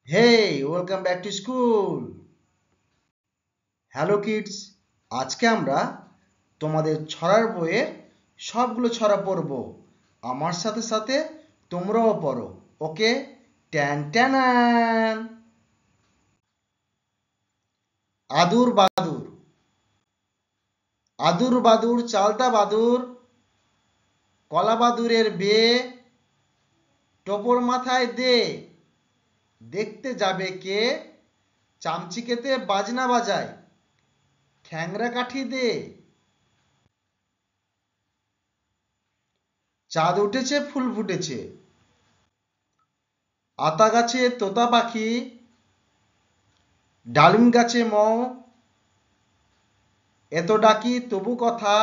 Hey, welcome back to school. Hello kids, আজকে আমরা তোমাদের ছড়ার বইয়ের সবগুলো ছড়া পড়ব। আমার সাথে সাথে তোমরাও পড়ো। ওকে? ট্যান ট্যানান। আদুর বাদুর। আদুর বাদুর চালতা বাদুর, কলা বাদুরের বে, টোপর মাথায় দে। দেখতে যাবে কে? চামচিকেতে বাজনা বাজায়, খ্যাংরা কাঠি দে। চাঁদ উঠেছে, ফুল ফুটেছে। আতা গাছে তোতা পাখি, ডালিম গাছে মৌ। এত ডাকি তবু কথা,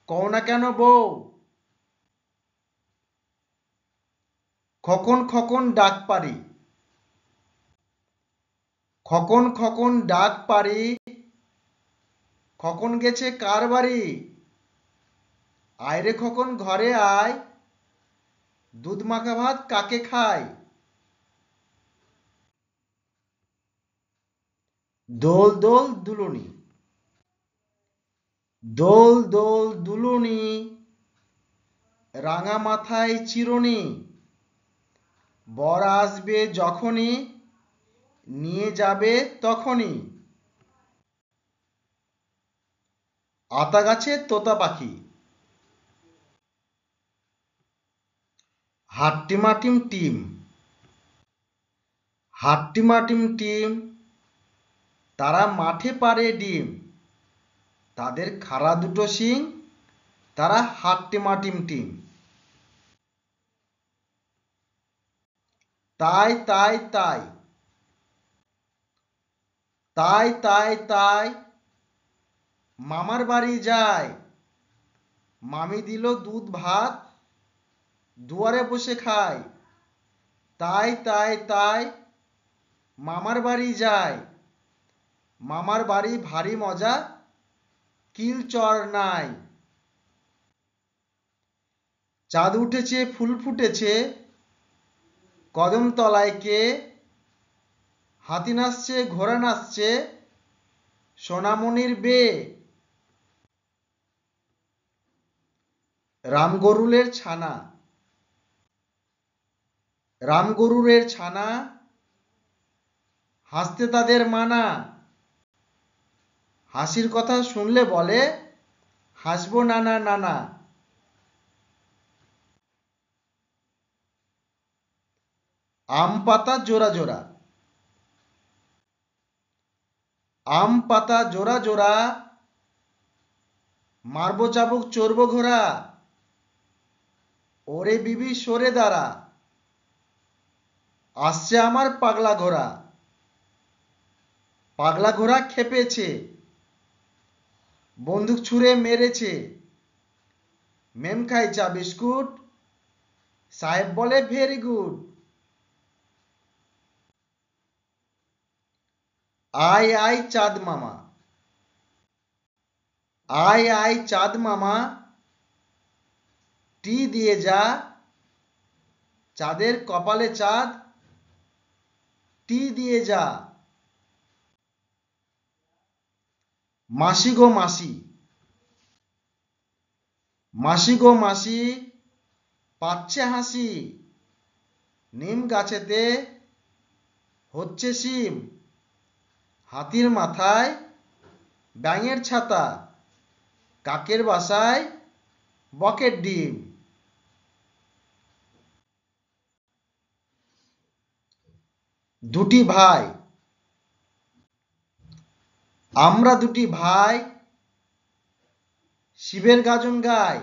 কও না কেন বউ। খোকন খোকন ডাক পারি, খোকন খোকন ডাক পারি। খোকন গেছে কার বাড়ি? আয় রে খোকন ঘরে আয়, দুধ মাখা ভাত কাকে খায়? দোল দোল দুলুনি। দোল দোল দুলুনি, রাঙা মাথায় চিরুনি। বর আসবে যখনই, নিয়ে যাবে তখনই। আতা গাছে তোতা পাখি, হাট্টিমাটিম টিম। হাট্টিমাটিম টিম, তারা মাঠে পাড়ে ডিম। তাদের খাড়া দুটো শিং, তারা হাট্টিমাটিম টিম। তাই তাই তাই, তাই তাই তাই, মামার বাড়ি যায়। মামি দিল দুধ ভাত, দুয়ারে বসে খায়। তাই তাই তাই, মামার বাড়ি যায়। মামার বাড়ি ভারী মজা, কিল চর নাই। চাঁদ উঠেছে, ফুল ফুটেছে, কদম তলায় কে? হাতি নাচছে, ঘোড়া নাচছে, সোনামণির বে। রামগরুলের ছানা। রামগরুরের ছানা, হাসতে তাদের মানা। হাসির কথা শুনলে বলে, হাসবো নানা নানা। আম পাতা জোড়া জোড়া। আম পাতা জোড়া জোড়া, মারবো চাবুক চড়বো ঘোড়া। ওরে বিবি সরে দাঁড়া, আসছে আমার পাগলা ঘোড়া। পাগলা ঘোড়া খেপেছে, বন্দুক ছুঁড়ে মেরেছে। মেম খাই চা বিস্কুট, সাহেব বলে ভেরি গুড। আয় আয় চাঁদ মামা। আয় আয় চাঁদ মামা, টি দিয়ে যা। চাঁদের কপালে চাঁদ, টি দিয়ে যা। মাসি গো মাসি। মাসি গো মাসি, পাচ্ছে হাসি। নিম গাছেতে হচ্ছে শিম। হাতির মাথায় ব্যাঙের ছাতা। কাকের বাসায় বকের ডিম। দুটি ভাই। আমরা দুটি ভাই, শিবের গাজন গাই।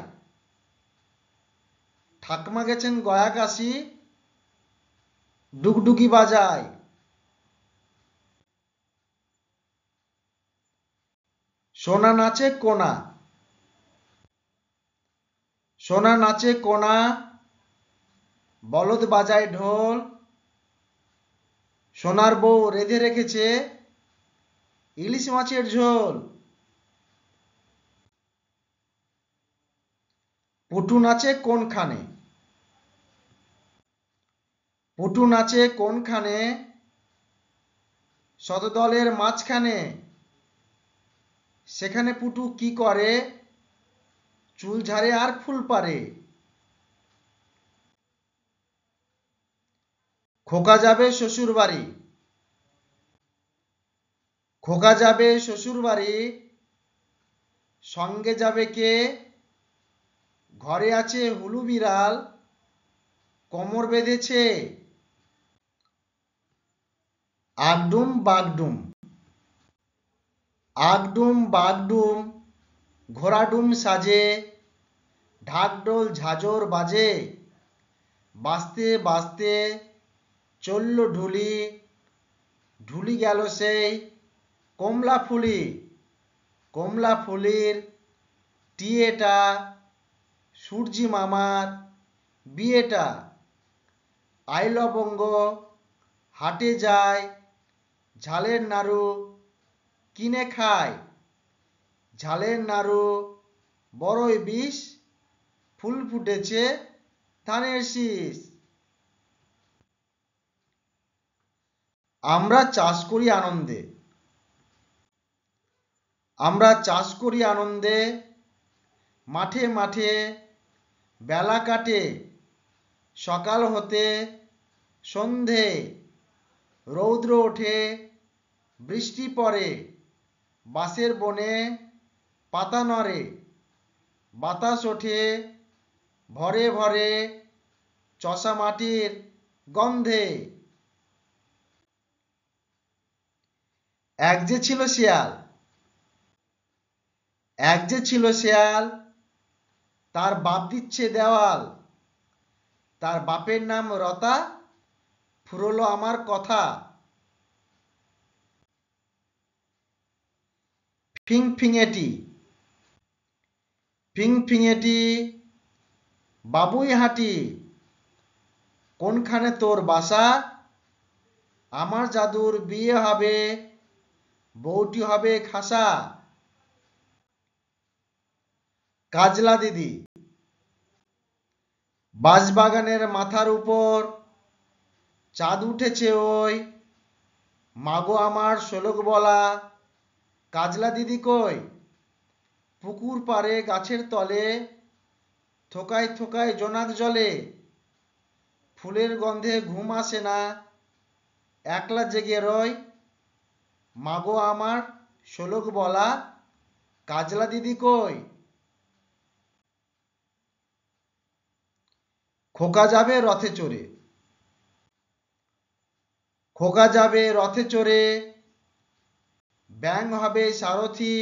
ঠাকমা গেছেন গয়া কাশি, ডুগডুগি বাজায়। সোনা নাচে কোনা। সোনা নাচে কোনা, বলদ বাজায় ঢোল। সোনার বউ রেঁধে রেখেছে ইলিশ মাছের ঝোল। পুটু নাচে কোনখানে? পুটু নাচে কোনখানে? শতদলের মাঝখানে। সেখানে পুটু কি করে? চুল ঝাড়ে আর ফুল পাড়ে। খোকা যাবে শ্বশুর বাড়ি। খোকা যাবে শ্বশুর বাড়ি, সঙ্গে যাবে কে? ঘরে আছে হুলু বিড়াল, কোমর বেঁধেছে। আগডুম বাগডুম। আগডুম বাগডুম, ঘোড়াডুম সাজে, ঢাকঢোল ঝাঁঝর বাজে। বাজতে বাজতে চলল ঢুলি, ঢুলি গেল সেই কমলা ফুলি। কমলা ফুলির টিয়েটা, সূর্যি মামার বিয়েটা। আই লবঙ্গ হাটে যায়, ঝালের নাড়ু কিনে খায়। ঝালের নাড়ু বড়ই বিষ, ফুল ফুটেছে ধানের শীষ। আমরা চাষ করি আনন্দে। আমরা চাষ করি আনন্দে, মাঠে মাঠে বেলা কাটে। সকাল হতে সন্ধে, রৌদ্র ওঠে বৃষ্টি পড়ে। বাঁশের বনে পাতা নড়ে, বাতাস ওঠে ভরে ভরে চষা মাটির গন্ধে। এক যে ছিল শিয়াল। এক যে ছিল শিয়াল, তার বাপ দিচ্ছে দেওয়াল। তার বাপের নাম রতা, ফুরলো আমার কথা। ফিংফিঙেটি। ফিংফিঙেটি বাবুই হাঁটি, কোনখানে তোর বাসা? আমার জাদুর বিয়ে হবে, বউটি হবে খাসা। কাজলা দিদি। বাঁশবাগানের মাথার উপর চাঁদ উঠেছে ওই, মাগো আমার শোলক বলা কাজলা দিদি কই? পুকুর পাড়ে গাছের তলে থোকায় থোকায় জোনাক জলে। ফুলের গন্ধে ঘুম আসে না, একলা জেগে রয়, মাগো আমার শোলক বলা কাজলা দিদি কই? খোকা যাবে রথে চড়ে। খোকা যাবে রথে চড়ে, ব্যাঙ হবে সারথি।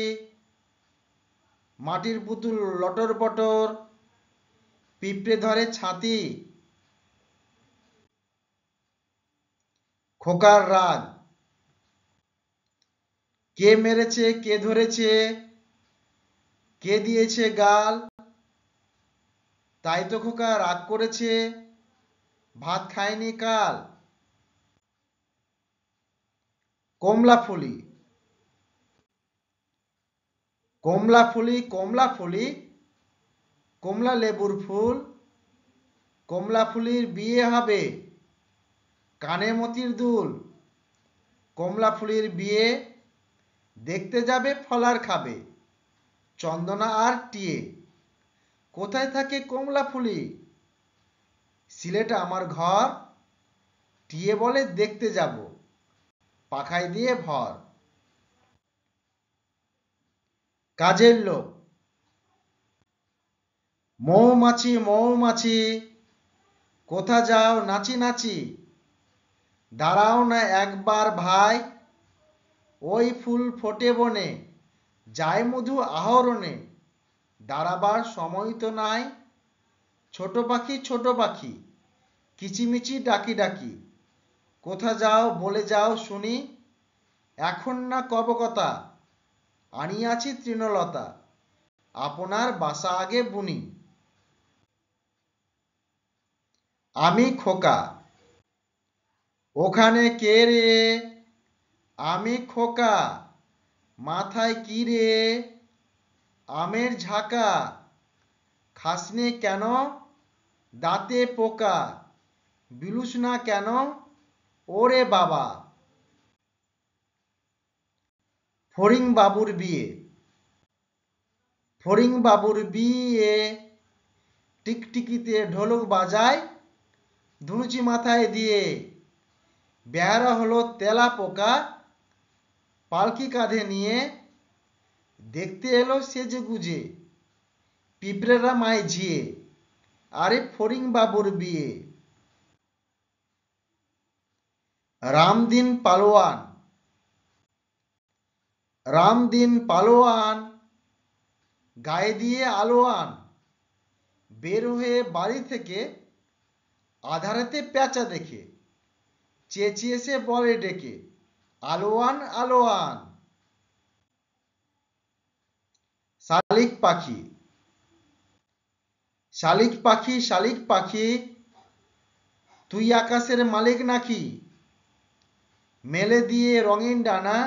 মাটির পুতুল লটর পটর, পিঁপড়ে ধরে ছাতি। খোকার রাগ। কে মেরেছে কে ধরেছে, কে দিয়েছে গাল? তাই তো খোকা রাগ করেছে, ভাত খায়নি কাল। কমলা ফুলি। কমলা ফুলি কমলা ফুলি, কমলা লেবুর ফুল। কমলা ফুলির বিয়ে হবে, কানে মতির দুল। কমলা ফুলির বিয়ে দেখতে যাবে ফলার খাবে, চন্দনা আর টিয়ে। কোথায় থাকে কমলা ফুলি? সিলেটে আমার ঘর, টিয়ে বলে দেখতে যাব, পাখায় দিয়ে ভর। কাজের লোক। মৌমাছি মৌমাছি, কোথা যাও নাচি নাচি? দাঁড়াও না একবার ভাই, ওই ফুল ফোটে বনে, যায় মধু আহরণে। দাঁড়াবার সময় তো নাই, ছোট পাখি কিচিমিচি ডাকি ডাকি। কোথা যাও বলে যাও শুনি, এখন না কব কথা, আনিয়াছি তৃণলতা, আপনার বাসা আগে বুনি। আমি খোকা। ওখানে কে রে? আমি খোকা। মাথায় কি রে? আমের ঝাঁকা। খাসনে কেন? দাঁতে পোকা। বিলুস না কেন ওরে বাবা। ফড়িং বাবুর বিয়ে। ফড়িং বাবুর বিয়ে, টিকটিকিতে ঢোলক বাজায় ধুনুচি মাথায় দিয়ে। বেহারা হলো তেলা পোকা পালকি কাঁধে নিয়ে, দেখতে এলো সেজে গুজে পিঁপড়েরা মায় ঝিয়ে। আরে ফড়িং বাবুর বিয়ে। রামদিন পালোয়ান। রামদিন পালোয়ান, গায়ে দিয়ে আলোয়ান, বের হয়ে বাড়ি থেকে আধারেতে পেঁচা দেখে চেঁচিয়ে সে বলে ডেকে, আলোয়ান আলোয়ান। শালিক পাখি। শালিক পাখি শালিক পাখি, তুই আকাশের মালিক নাকি? মেলে দিয়ে রঙিন ডানা,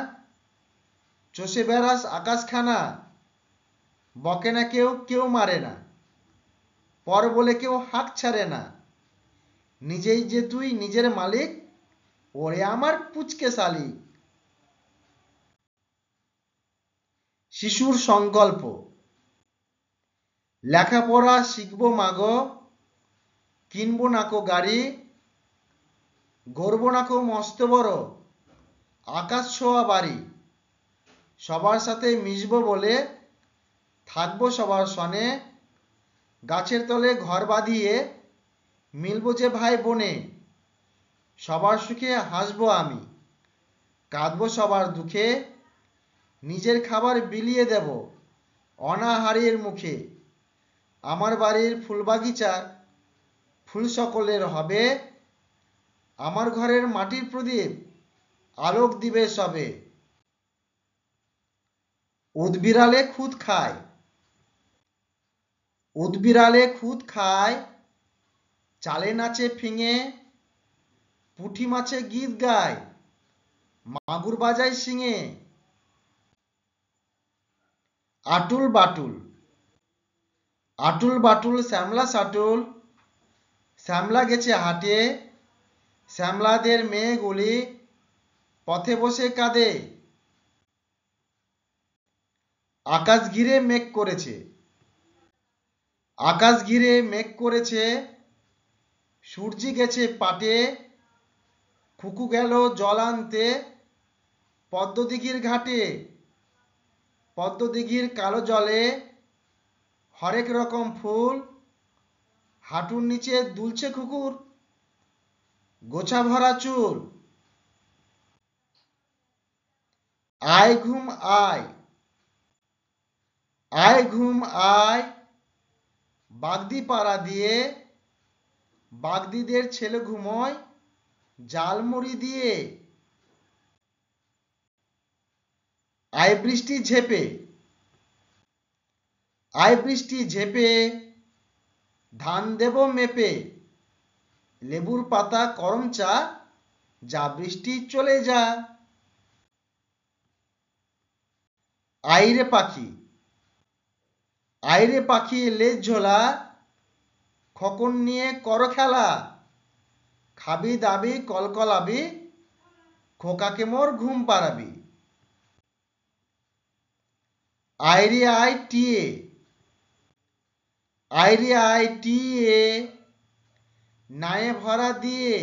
চষে বেড়াস আকাশখানা। বকে না কেউ, কেউ মারে না, পর বলে কেউ হাঁক ছাড়ে না। নিজেই যে তুই নিজের মালিক, ওরে আমার পুচকে শালিক। শিশুর সংকল্প। লেখাপড়া শিখবো মাগো, কিনবো নাকো গাড়ি, গড়বো নাকো মস্ত বড় আকাশ ছোঁয়া বাড়ি। সবার সাথে মিশবো বলে থাকবো সবার সনে, গাছের তলে ঘর বাঁধিয়ে মিলবো যে ভাই বোনে। সবার সুখে হাসবো আমি, কাঁদবো সবার দুঃখে, নিজের খাবার বিলিয়ে দেব অনাহারের মুখে। আমার বাড়ির ফুলবাগিচার ফুল সকলের হবে, আমার ঘরের মাটির প্রদীপ আলোক দিবে সবে। উদবিড়ালে খুদ খায়। উদবিড়ালে খুদ খায়, চালে নাচে ফিঙে, পুঁটি মাছে গীত গায়, মাগুর বাজায় শিঙে। আটুল বাটুল। আটুল বাটুল শ্যামলা সাটুল, শ্যামলা গেছে হাটে, শ্যামলাদের মেয়েগুলি পথে বসে কাঁদে। আকাশ ঘিরে মেঘ করেছে। আকাশ ঘিরে মেঘ করেছে, সূর্যি গেছে পাটে, খুকু গেল জল আনতে পদ্মদিঘির ঘাটে। পদ্মদিঘির কালো জলে হরেক রকম ফুল, হাঁটুর নিচে দুলছে খুকুর গোছা ভরা চুল। আয় ঘুম আয়। আয় ঘুম আয়, বাগদি পাড়া দিয়ে, বাগদিদের ছেলে ঘুমোয় জালমুড়ি দিয়ে। আয় বৃষ্টি ঝেপে। আয় বৃষ্টি ঝেপে, ধান দেব মেপে, লেবুর পাতা করম চা, যা বৃষ্টি চলে যা। আইরে পাখি। আইরে পাখি লেজ ঝোলা, খোকন নিয়ে কর খেলা, খাবি দাবি কলকলাবি, খোকাকে মোর ঘুম পাড়াবি। আইরে আই টিয়ে। আইরে আই টিয়ে, নায়ে ভরা দিয়ে,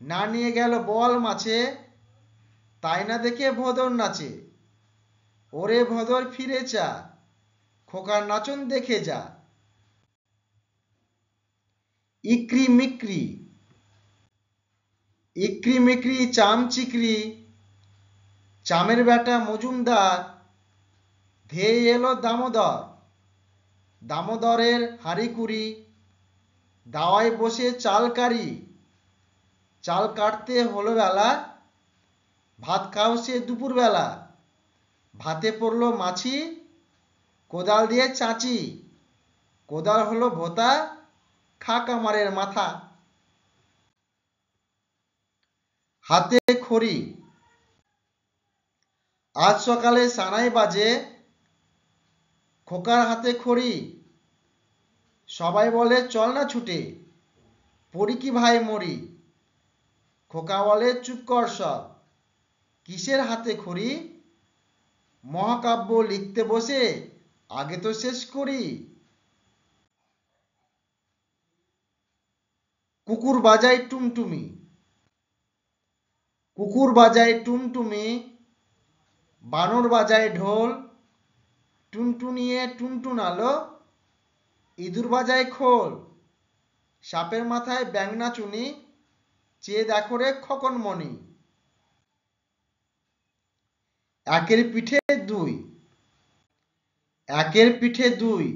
না নিয়ে গেল বল মাছে, তাই না দেখে ভোদর নাচে। ওরে ভোদর ফিরে চা, খোকার নাচন দেখে যা। ইকরি মিকরি। ইকরি মিকরি চাম চিকরি, চামের বেটা মজুমদার, ধেয়ে এলো দামোদর। দামোদরের হাঁড়ি কুড়ি, দাওয়ায় বসে চাল কারি। চাল কাটতে হলো বেলা, ভাত খাও সে দুপুরবেলা। ভাতে পড়লো মাছি, কোদাল দিয়ে চাঁচি। কোদাল হলো ভোতা, খা কামারের মাথা। হাতে খড়ি। আজ সকালে সানাই বাজে, খোকার হাতে খড়ি। সবাই বলে চল না ছুটে, পড়ি কি ভাই মরি। খোকা বলে চুপ কর সব, কিসের হাতে খড়ি, মহাকাব্য লিখতে বসে আগে তো শেষ করি। কুকুর বাজায় টুমটুমি, কুকুর বাজায় টুমটুমি, বানর বাজায় ঢোল, টুনটুনিয়ে টুনটুনালো, ইঁদুর বাজায় খোল, সাপের মাথায় ব্যাঙনা চুনি, চেয়ে দেখো রে খোকনমণি। একের পিঠে দুই, একের পিঠে দুই,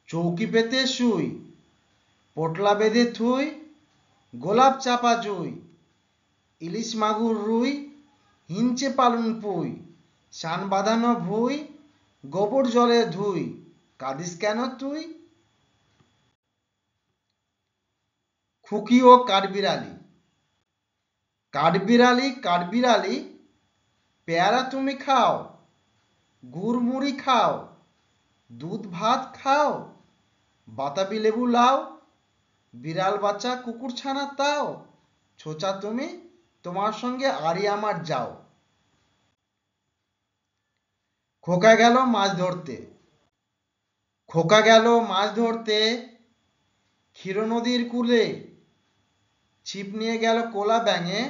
চৌকি পেতে শুই, পোটলা বেঁধে থুই, গোলাপ চাপা জুই, ইলিশ মাগুর রুই, হিঞ্চে পালন পুই, সান বাঁধানো ভুই, গোবর জলে ধুই, কাঁদিস কেন তুই। খুকি ও কাঠবিড়ালি, কাঠবিড়ালি কাঠবিড়ালি, পেয়ারা তুমি খাও, গুড় মুড়ি খাও, দুধ ভাত খাও, বাতাবি লেবু লাও, বিড়াল বাচ্চা কুকুর ছানা তাও, ছোচা তুমি, তোমার সঙ্গে আরি আমার যাও। খোকা গেল মাছ ধরতে, খোকা গেল মাছ ধরতে, ক্ষীর নদীর কূলে, ছিপ নিয়ে গেল কোলা ব্যাঙে,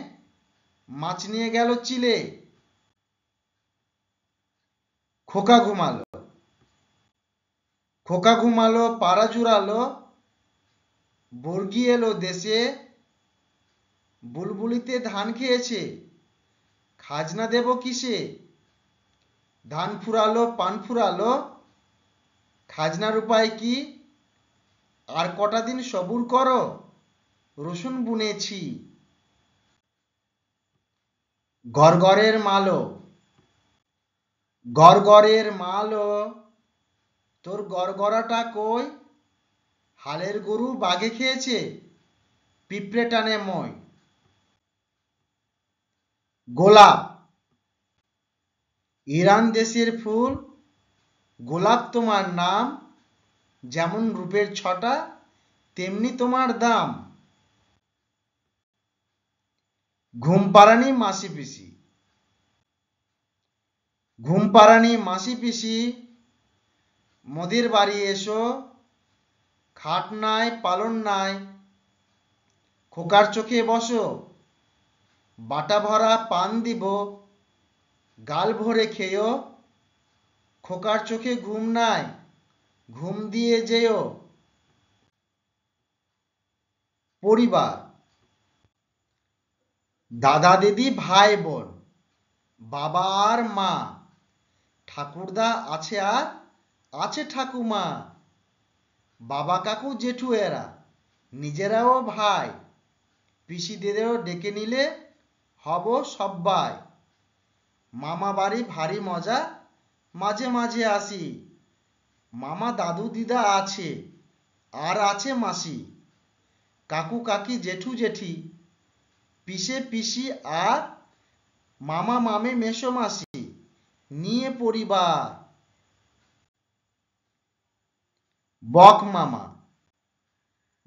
মাছ নিয়ে গেল চিলে। খোকা ঘুমালো, খোকা ঘুমালো পাড়া জুড়ালো, বর্গি এলো দেশে, বুলবুলিতে ধান খেয়েছে, খাজনা দেব কিসে। ধান ফুরালো পান ফুরালো, খাজনার উপায় কি, আর কটা দিন সবুর করো, রসুন বুনেছি। গড়গড়ের মালো, গড়গড়ের মালো, তোর গড়গড়াটা কই, হালের গরু বাঘে খেয়েছে, পিঁপড়ে টানে মই। গোলাপ, ইরান দেশের ফুল, গোলাপ তোমার নাম, যেমন রূপের ছটা তেমনি তোমার দাম। ঘুম পাড়ানি মাসি পিসি, ঘুম পাড়ানি মাসি পিসি, মোদের বাড়ি এসো, খাট নাই পালন নাই, খোকার চোখে বসো, বাটা ভরা পান দিব, গাল ভরে খেয়েও, খোকার চোখে ঘুম নাই, ঘুম দিয়ে যেও। পরিবার, দাদা দিদি ভাই বোন, বাবা আর মা, ঠাকুরদা আছে আর আছে ঠাকুমা, বাবা কাকু জেঠু এরা নিজেরাও ভাই, পিসিদেরও ডেকে নিলে হব সব্বাই। মামা বাড়ি ভারী মজা, মাঝে মাঝে আসি, মামা দাদু দিদা আছে আর আছে মাসি, কাকু কাকি জেঠু জেঠি, পিসে পিসি আর মামা মামে মেসো মাসি নিয়ে পরিবার। বক মামা,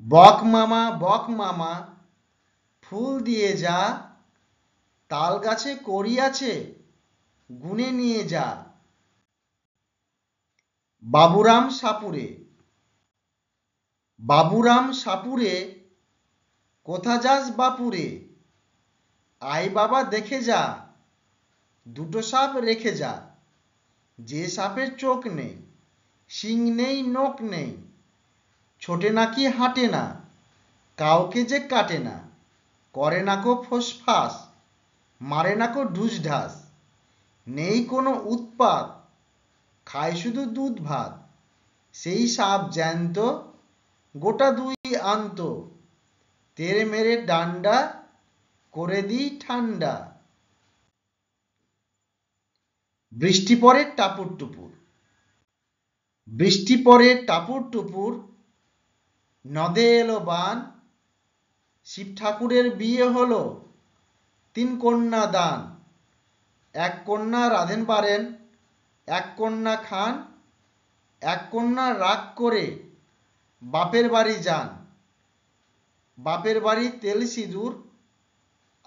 বক মামা বক মামা, ফুল দিয়ে যা, তাল গাছে কড়ি আছে, গুনে নিয়ে যা। বাবুরাম সাপুরে, বাবুরাম সাপুরে, কোথা যাস বাপুরে, আই বাবা দেখে যা, দুটো সাপ রেখে যা, যে সাপের চোখ নেই, শিং নেই নোক নেই, ছোটে নাকি হাঁটে না, কাউকে যে কাটে না, করে না কো ফোসফাস, মারে না কো ঢুস ঢাস, নেই কোনো উৎপাত, খায় শুধু দুধ ভাত, সেই সাপ জ্যান্ত, গোটা দুই আনত, তেড়ে মেরে ডান্ডা, করে দিই ঠান্ডা। বৃষ্টি পড়ে টাপুর টুপুর, বৃষ্টি পড়ে টাপুর টুপুর, নদে এলো বান, শিব ঠাকুরের বিয়ে হলো, 3 কন্যা দান, এক কন্যা রাঁধেন পারেন, এক কন্যা খান, এক কন্যা রাগ করে বাপের বাড়ি যান। বাপের বাড়ি তেল সিঁদুর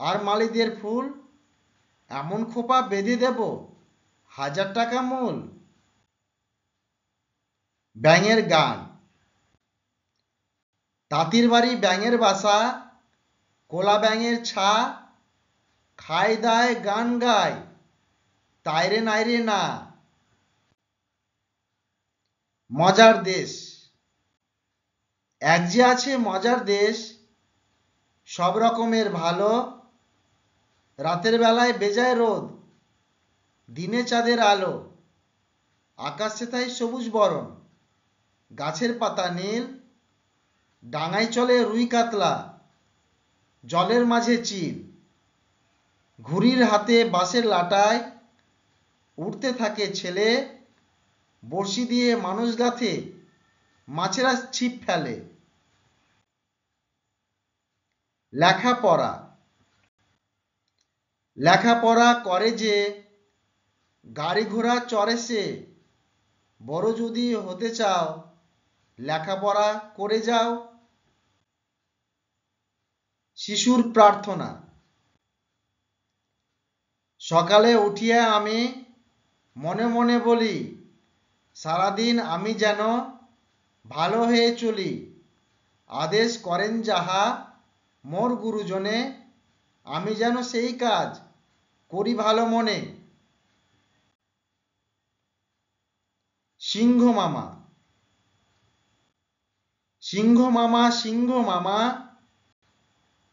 আর মালিদের ফুল, এমন খোপা বেঁধে দেব 1000 টাকা মূল। ব্যাঙের গান। তাঁতির বাড়ি ব্যাঙের বাসা, কোলা ব্যাঙের ছা, খায় দায় গান গায়, তাইরে নাইরে না। মজার দেশ। এক যে আছে মজার দেশ, সব রকমের ভালো, রাতের বেলায় বেজায় রোদ, দিনে চাঁদের আলো, আকাশ সেথায় সবুজ বরণ, গাছের পাতা নীল, ডাঙায় চলে রুই কাতলা, জলের মাঝে চিল, ঘুড়ির হাতে বাঁশের লাটায় উড়তে থাকে ছেলে, বড়শি দিয়ে মানুষ গাথে, মাছেরা ছিপ ফেলে। লেখাপড়া। লেখাপড়া করে যে, গাড়ি ঘোড়া চড়ে সে, বড় যদি হতে চাও, লেখাপড়া করে যাও। শিশুর প্রার্থনা। সকালে উঠিয়া আমি মনে মনে বলি, সারাদিন আমি যেন ভালো হয়ে চলি, আদেশ করেন যাহা মোর গুরুজনে, আমি যেন সেই কাজ করি ভালো মনে। সিংহ মামা। সিংহ মামা সিংহ মামা,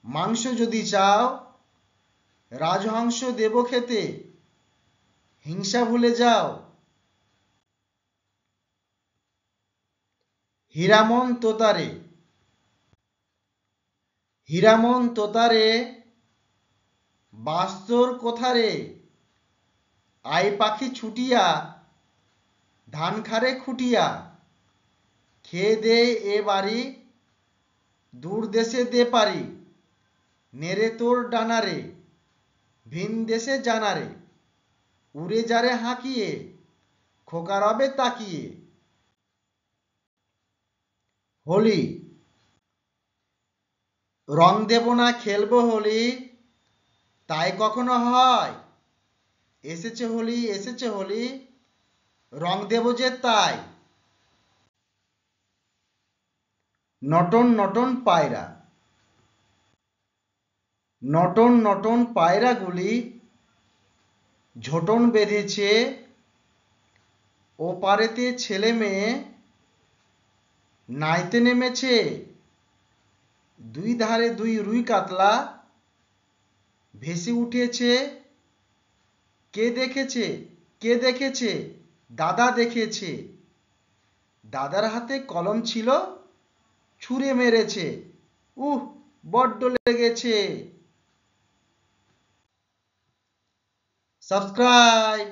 মাংস যদি চাও, রাজহংস দেব খেতে, হিংসা ভুলে যাও। হীরামন তোতারে। হীরামন তোতারে, বাস্তর কোথারে, আই পাখি ছুটিয়া, ধান খারে খুটিয়া, খেয়ে দে এ বাড়ি, দূর দেশে দে পারি, নেড়ে তোর ডানারে, ভিন দেশে জানারে, উড়ে যারে হাঁকিয়ে, খোকা রবে তাকিয়ে। হোলি। রং দেব না খেলবো হোলি, তাই কখনো হয়, এসেছে হোলি এসেছে হোলি, রং দেব যে তাই। নটন নটন পায়রা। নটন নটন পায়রাগুলি ঝোটন বেঁধেছে, ও পারেতে ছেলে মেয়ে নাইতে নেমেছে, দুই ধারে দুই রুই কাতলা ভেসে উঠেছে, কে দেখেছে কে দেখেছে, দাদা দেখেছে, দাদার হাতে কলম ছিল, ছুঁড়ে মেরেছে, বড্ড লেগেছে। সাবস্ক্রাইব।